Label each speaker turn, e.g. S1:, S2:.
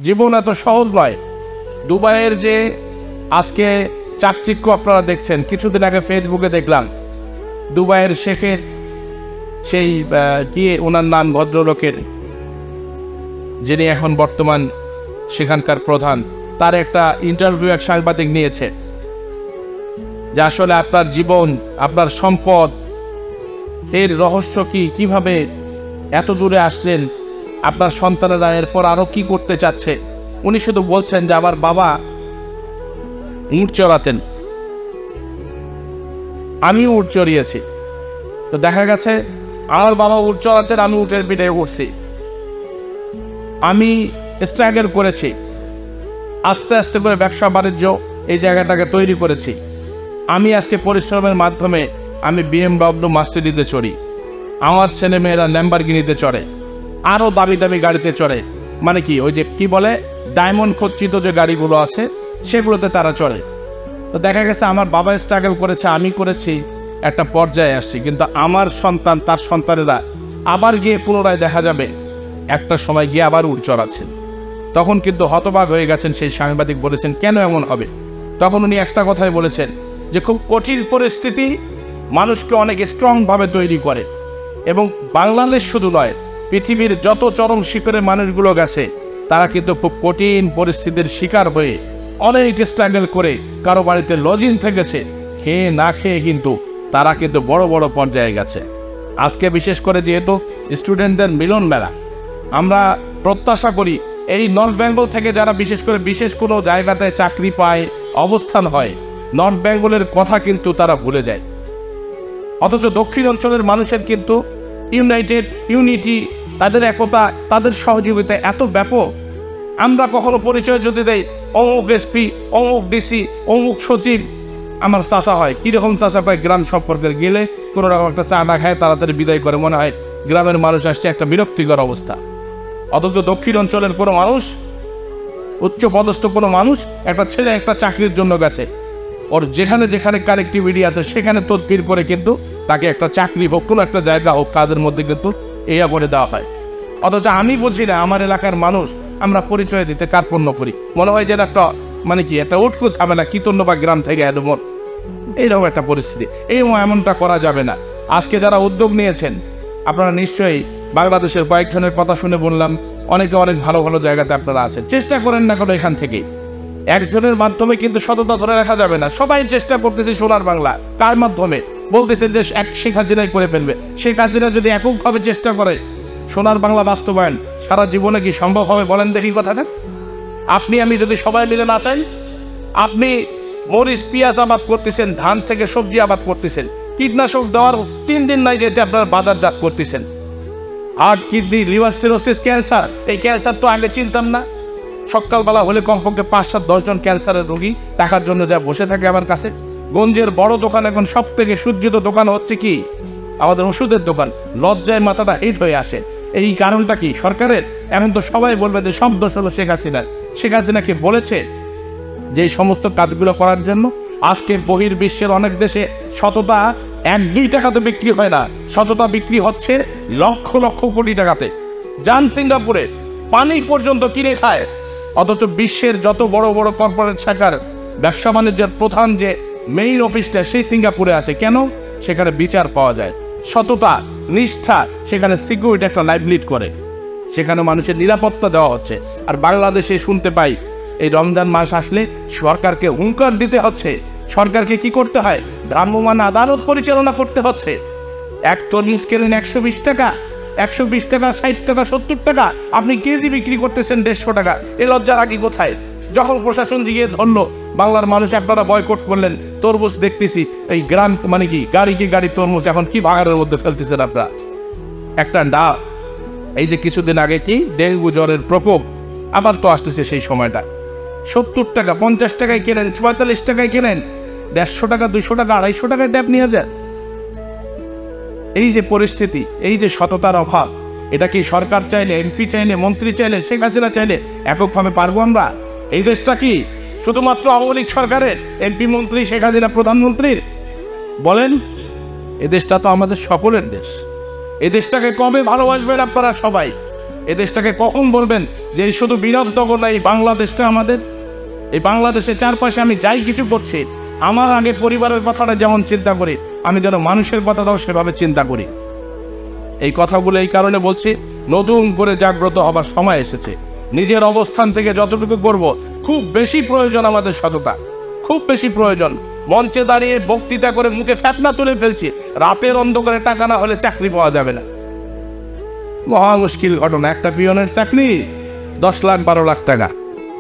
S1: জীবন এত সহজ নয়। দুবাইয়ের যে আজকে চাকচিক্য আপনারা দেখছেন, কিছুদিন আগে ফেসবুকে দেখলাম দুবাইয়ের শেখের সেই কি ওনার নাম ভদ্রলোকের, যিনি এখন বর্তমান সেখানকার প্রধান, তার একটা ইন্টারভিউ এক সাংবাদিক নিয়েছে যে আসলে আপনার জীবন, আপনার সম্পদ, এর রহস্য কি, কিভাবে এত দূরে আসলেন, আপনার সন্তানেরা এরপর আরো কি করতে চাচ্ছে। উনি শুধু বলছেন যে আমার বাবা উট চড়াতেন, আমি উট চড়িয়েছি। তো দেখা গেছে আমার বাবা উট চড়াতেন, আমি উটের পিঠে উঠছি, আমি স্ট্রাগল করেছি, আস্তে আস্তে করে ব্যবসা বাণিজ্য এই জায়গাটাকে তৈরি করেছি। আমি আজকে পরিশ্রমের মাধ্যমে আমি BMW মার্সিডিজে চড়ি, আমার ছেলেমেয়েরা ল্যাম্বরগিনিতে চড়ে, আরও দামি দামি গাড়িতে চড়ে, মানে কি ওই যে কি বলে ডায়মন্ড খচিত যে গাড়িগুলো আছে সেগুলোতে তারা চড়ে। তো দেখা গেছে আমার বাবা স্ট্রাগল করেছে, আমি করেছি, একটা পর্যায়ে আসছি। কিন্তু আমার সন্তান, তার সন্তানেরা আবার গিয়ে পুনরায় দেখা যাবে একটা সময় গিয়ে আবার উট চড়াচ্ছেন। তখন কিন্তু হতবাক হয়ে গেছেন সেই সাংবাদিক, বলেছেন কেন এমন হবে। তখন উনি একটা কথাই বলেছেন যে খুব কঠিন পরিস্থিতি মানুষকে অনেক স্ট্রংভাবে তৈরি করে, এবং বাংলাদেশ শুধু নয়, পৃথিবীর যত চরম শিখরে মানুষগুলো গেছে তারা কিন্তু খুব কঠিন পরিস্থিতির শিকার হয়ে অনেক স্ট্রাগল করে কারো বাড়িতে লজিং থেকেছে, খেয়ে না খেয়ে কিন্তু তারা কিন্তু বড় বড় পর্যায়ে গেছে। আজকে বিশেষ করে যেহেতু স্টুডেন্টদের মিলন মেলা, আমরা প্রত্যাশা করি এই নর্থ বেঙ্গল থেকে যারা বিশেষ কোনো জায়গাতে চাকরি পায়, অবস্থান হয়, নর্থ বেঙ্গলের কথা কিন্তু তারা ভুলে যায়। অথচ দক্ষিণ অঞ্চলের মানুষের কিন্তু ইউনিটি, তাদের একতা, তাদের সহযোগিতা এত ব্যাপক। আমরা কখনো পরিচয় যদি দেই অমুক এসপি, অমুক ডিসি, অমুক সচিব, আমার চাচা হয়, কীরকম চাচা পায় গ্রাম সম্পর্কে গেলে কোনো রকম একটা চা না খায় তাড়াতাড়ি বিদায় করে, মনে হয় গ্রামের মানুষ আসছে, একটা বিরক্তিকর অবস্থা। অথচ দক্ষিণ অঞ্চলের কোনো মানুষ, উচ্চ পদস্থ কোনো মানুষ, একটা ছেলে একটা চাকরির জন্য গেছে, ওর যেখানে যেখানে কানেক্টিভিটি আছে সেখানে তদবির করে কিন্তু তাকে একটা চাকরি হোক, কোনো একটা জায়গা হোক, কাজের মধ্যে কিন্তু এয়া করে দেওয়া হয়। অথচ আমি বুঝি না আমার এলাকার মানুষ, আমরা পরিচয় দিতে কার্পণ্য করি, মনে হয় যে একটা মানে কি একটা উটকু ঝামেলা, কীতন্য বা গ্রাম থেকে এডমন, এইরকম একটা পরিস্থিতি। এমনটা করা যাবে না। আজকে যারা উদ্যোগ নিয়েছেন, আপনারা নিশ্চয়ই বাংলাদেশের কয়েকজনের কথা শুনে বললাম, অনেকে অনেক ভালো ভালো জায়গাতে আপনারা আছেন, চেষ্টা করেন না কোনো এখান থেকে। একজনের মাধ্যমে কিন্তু সততা ধরে রাখা যাবে না। সবাই চেষ্টা করতেছে সোনার বাংলা, কার মাধ্যমে বলতেছে যে শেখ হাসিনাই করে ফেলবে। শেখ হাসিনা যদি এককভাবে চেষ্টা করে সোনার বাংলা বাস্তবায়ন, সারা জীবনে কি সম্ভব হবে বলেন দেখি কথাটা? আপনি আমি যদি সবাই মিলে না চাই, আপনি মরিচ পেঁয়াজ আবাদ করতেছেন, ধান থেকে সবজি আবাদ করতেছেন, কীটনাশক দেওয়ার 3 দিন নাই যেতে আপনার বাজারজাত করতেছেন। Heart, kidney, liver cirrhosis, cancer, এই ক্যান্সার তো আগে চিনতাম না। সকালবেলা হলে কমপক্ষে 5-7-10 জন ক্যান্সারের রোগী টাকার জন্য যা বসে থাকে আমার কাছে। গঞ্জের বড় দোকান, এখন সব থেকে সজ্জিত দোকান হচ্ছে কি আমাদের ওষুধের দোকান। লজ্জায় মাথাটা হিট হয়ে আসে। এই কারণটা কি সরকারের? এখন তো সবাই বলবে যে সব দোষ হলো শেখ হাসিনার। শেখ হাসিনাকে বলেছে যে এই সমস্ত কাজগুলো করার জন্য। আজকে বহির্বিশ্বের অনেক দেশে সততা 1-2 টাকাতে বিক্রি হয় না, সততা বিক্রি হচ্ছে লক্ষ লক্ষ কোটি টাকাতে। যান সিঙ্গাপুরে, পানি পর্যন্ত কিনে খায়। অথচ বিশ্বের যত বড় বড় কর্পোরেট শাখার ব্যবসা বাণিজ্যের প্রধান যে মেইন অফিসটা সেই সিঙ্গাপুরে আছে। কেন? সেখানে বিচার পাওয়া যায়, সততা, নিষ্ঠা, সেখানে সিকিউরিটি একটা লাইফ লিড করে, সেখানে মানুষের নিরাপত্তা দেওয়া হচ্ছে। আর বাংলাদেশে শুনতে পাই এই রমজান মাস আসলে সরকারকে হুঙ্কার দিতে হচ্ছে। সরকারকে কি করতে হয়? ভ্রাম্যমাণ আদালত পরিচালনা করতে হচ্ছে। এক তরমুজ কেনেন 120 টাকা, 120 টাকা, 60 টাকা, 70 টাকা, আপনি কেজি বিক্রি করতেছেন 150 টাকা। এ লজ্জার আগে কোথায়? যখন প্রশাসন গিয়ে ধরলো, বাংলার মানুষ আপনারা বয়কট করলেন, তরমুজ দেখতেছি এই গ্রাম মানে কি গাড়ি তরমুজ এখন কি ভাগাড়ের মধ্যে ফেলতেছেন আপনারা। একটা ডাব, এই যে কিছুদিন আগে কি ডেঙ্গু জ্বরের প্রকোপ আবার তো আসতেছে, সেই সময়টা 70 টাকা, 50 টাকায় কেনেন, 44 টাকায় কেনেন, 150 টাকা, 200 টাকা, 250 টাকায় ড্যাব নিয়ে যান। এই যে পরিস্থিতি, এই যে সততার অভাব, এটা কি সরকার চাইলে, এমপি চাইলে, মন্ত্রী চাইলে, শেখ হাসিনা চাইলে এককভাবে পারবো আমরা? এই দেশটা কি শুধুমাত্র আওয়ামী লীগ সরকারের, এমপি মন্ত্রী, শেখ হাসিনা প্রধানমন্ত্রীর? বলেন, এ দেশটা তো আমাদের সকলের দেশ। এই দেশটাকে কবে ভালোবাসবেন আপনারা সবাই? এই দেশটাকে কখন বলবেন যে এই শুধু বিরাটনগর না, এই বাংলাদেশটা আমাদের? এই বাংলাদেশের চারপাশে আমি যাই কিছু করছি, আমার আগে পরিবারের কথাটা যেমন চিন্তা করি, আমি যেন মানুষের কথাটাও সেভাবে চিন্তা করি। এই কথাগুলো এই কারণে বলছি, নতুন করে জাগ্রত হবার সময় এসেছে। নিজের অবস্থান থেকে যতটুকু করব, খুব বেশি প্রয়োজন আমাদের সততা, খুব বেশি প্রয়োজন। মঞ্চে দাঁড়িয়ে বক্তৃতা করে মুখে ফ্যাপনা তুলে ফেলছি, রাতের অন্ধকারে টাকা না হলে চাকরি পাওয়া যাবে না। মহা মুশকিল ঘটনা। একটা পিয়নের চাকরি 10 লাখ 12 লাখ টাকা।